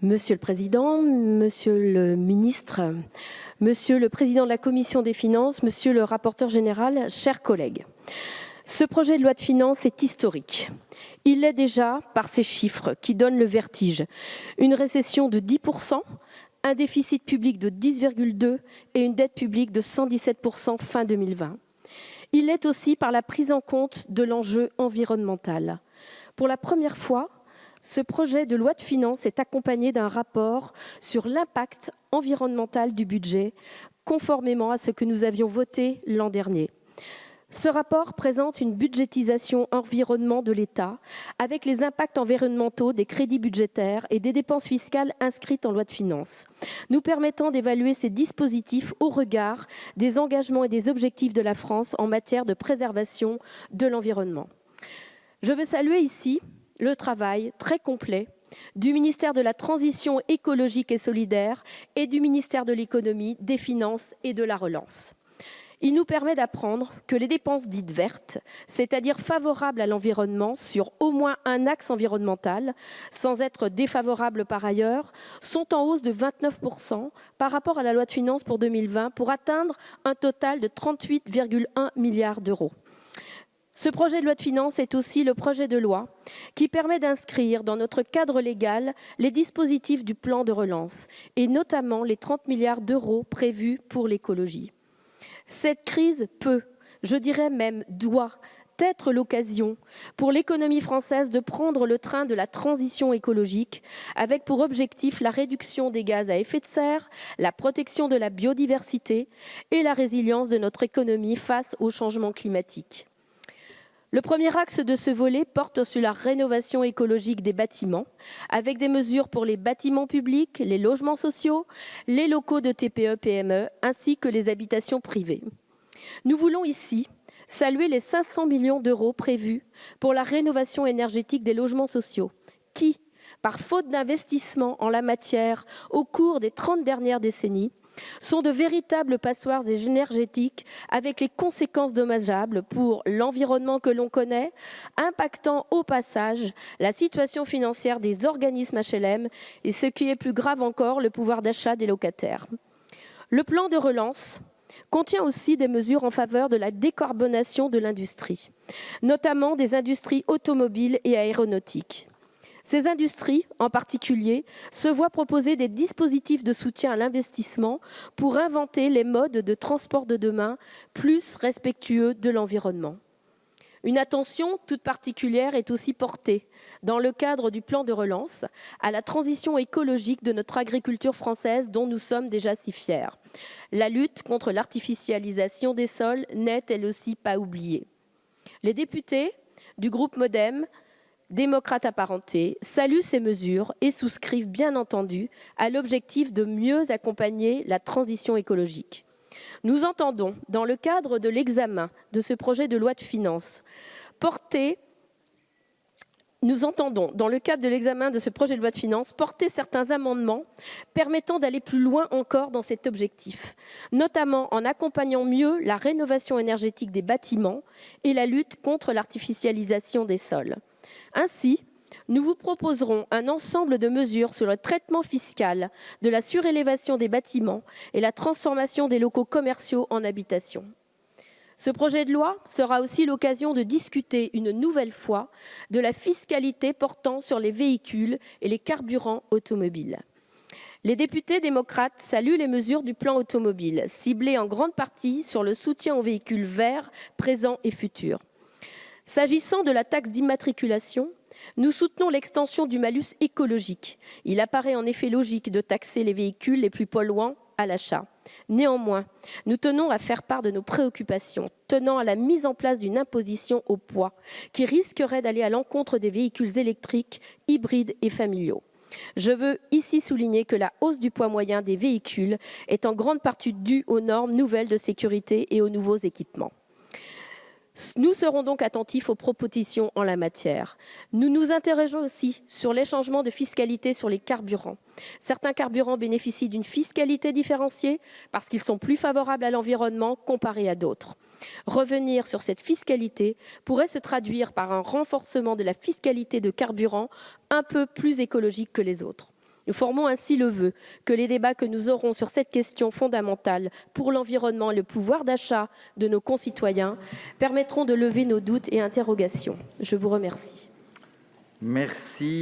Monsieur le Président, Monsieur le Ministre, Monsieur le Président de la Commission des Finances, Monsieur le rapporteur général, chers collègues. Ce projet de loi de finances est historique. Il l'est déjà par ses chiffres qui donnent le vertige. Une récession de 10%, un déficit public de 10,2% et une dette publique de 117% fin 2020. Il l'est aussi par la prise en compte de l'enjeu environnemental. Pour la première fois, ce projet de loi de finances est accompagné d'un rapport sur l'impact environnemental du budget, conformément à ce que nous avions voté l'an dernier. Ce rapport présente une budgétisation environnement de l'État avec les impacts environnementaux des crédits budgétaires et des dépenses fiscales inscrites en loi de finances, nous permettant d'évaluer ces dispositifs au regard des engagements et des objectifs de la France en matière de préservation de l'environnement. Je veux saluer ici le travail très complet du ministère de la Transition écologique et solidaire et du ministère de l'Économie, des Finances et de la Relance. Il nous permet d'apprendre que les dépenses dites vertes, c'est-à-dire favorables à l'environnement sur au moins un axe environnemental, sans être défavorables par ailleurs, sont en hausse de 29% par rapport à la loi de finances pour 2020 pour atteindre un total de 38,1 milliards d'euros. Ce projet de loi de finances est aussi le projet de loi qui permet d'inscrire dans notre cadre légal les dispositifs du plan de relance et notamment les 30 milliards d'euros prévus pour l'écologie. Cette crise peut, je dirais même doit, être l'occasion pour l'économie française de prendre le train de la transition écologique avec pour objectif la réduction des gaz à effet de serre, la protection de la biodiversité et la résilience de notre économie face au changement climatique. Le premier axe de ce volet porte sur la rénovation écologique des bâtiments, avec des mesures pour les bâtiments publics, les logements sociaux, les locaux de TPE-PME, ainsi que les habitations privées. Nous voulons ici saluer les 500 millions d'euros prévus pour la rénovation énergétique des logements sociaux, qui, par faute d'investissement en la matière au cours des 30 dernières décennies, sont de véritables passoires énergétiques avec les conséquences dommageables pour l'environnement que l'on connaît, impactant au passage la situation financière des organismes HLM et, ce qui est plus grave encore, le pouvoir d'achat des locataires. Le plan de relance contient aussi des mesures en faveur de la décarbonation de l'industrie, notamment des industries automobiles et aéronautiques. Ces industries, en particulier, se voient proposer des dispositifs de soutien à l'investissement pour inventer les modes de transport de demain plus respectueux de l'environnement. Une attention toute particulière est aussi portée, dans le cadre du plan de relance, à la transition écologique de notre agriculture française dont nous sommes déjà si fiers. La lutte contre l'artificialisation des sols n'est elle aussi pas oubliée. Les députés du groupe MoDem, démocrates apparentés, saluent ces mesures et souscrivent bien entendu à l'objectif de mieux accompagner la transition écologique. Nous entendons, dans le cadre de l'examen de ce projet de loi de finances, porter certains amendements permettant d'aller plus loin encore dans cet objectif, notamment en accompagnant mieux la rénovation énergétique des bâtiments et la lutte contre l'artificialisation des sols. Ainsi, nous vous proposerons un ensemble de mesures sur le traitement fiscal de la surélévation des bâtiments et la transformation des locaux commerciaux en habitation. Ce projet de loi sera aussi l'occasion de discuter une nouvelle fois de la fiscalité portant sur les véhicules et les carburants automobiles. Les députés démocrates saluent les mesures du plan automobile, ciblées en grande partie sur le soutien aux véhicules verts présents et futurs. S'agissant de la taxe d'immatriculation, nous soutenons l'extension du malus écologique. Il apparaît en effet logique de taxer les véhicules les plus polluants à l'achat. Néanmoins, nous tenons à faire part de nos préoccupations tenant à la mise en place d'une imposition au poids qui risquerait d'aller à l'encontre des véhicules électriques, hybrides et familiaux. Je veux ici souligner que la hausse du poids moyen des véhicules est en grande partie due aux normes nouvelles de sécurité et aux nouveaux équipements. Nous serons donc attentifs aux propositions en la matière. Nous nous interrogeons aussi sur les changements de fiscalité sur les carburants. Certains carburants bénéficient d'une fiscalité différenciée parce qu'ils sont plus favorables à l'environnement comparés à d'autres. Revenir sur cette fiscalité pourrait se traduire par un renforcement de la fiscalité de carburants un peu plus écologique que les autres. Nous formons ainsi le vœu que les débats que nous aurons sur cette question fondamentale pour l'environnement et le pouvoir d'achat de nos concitoyens permettront de lever nos doutes et interrogations. Je vous remercie. Merci.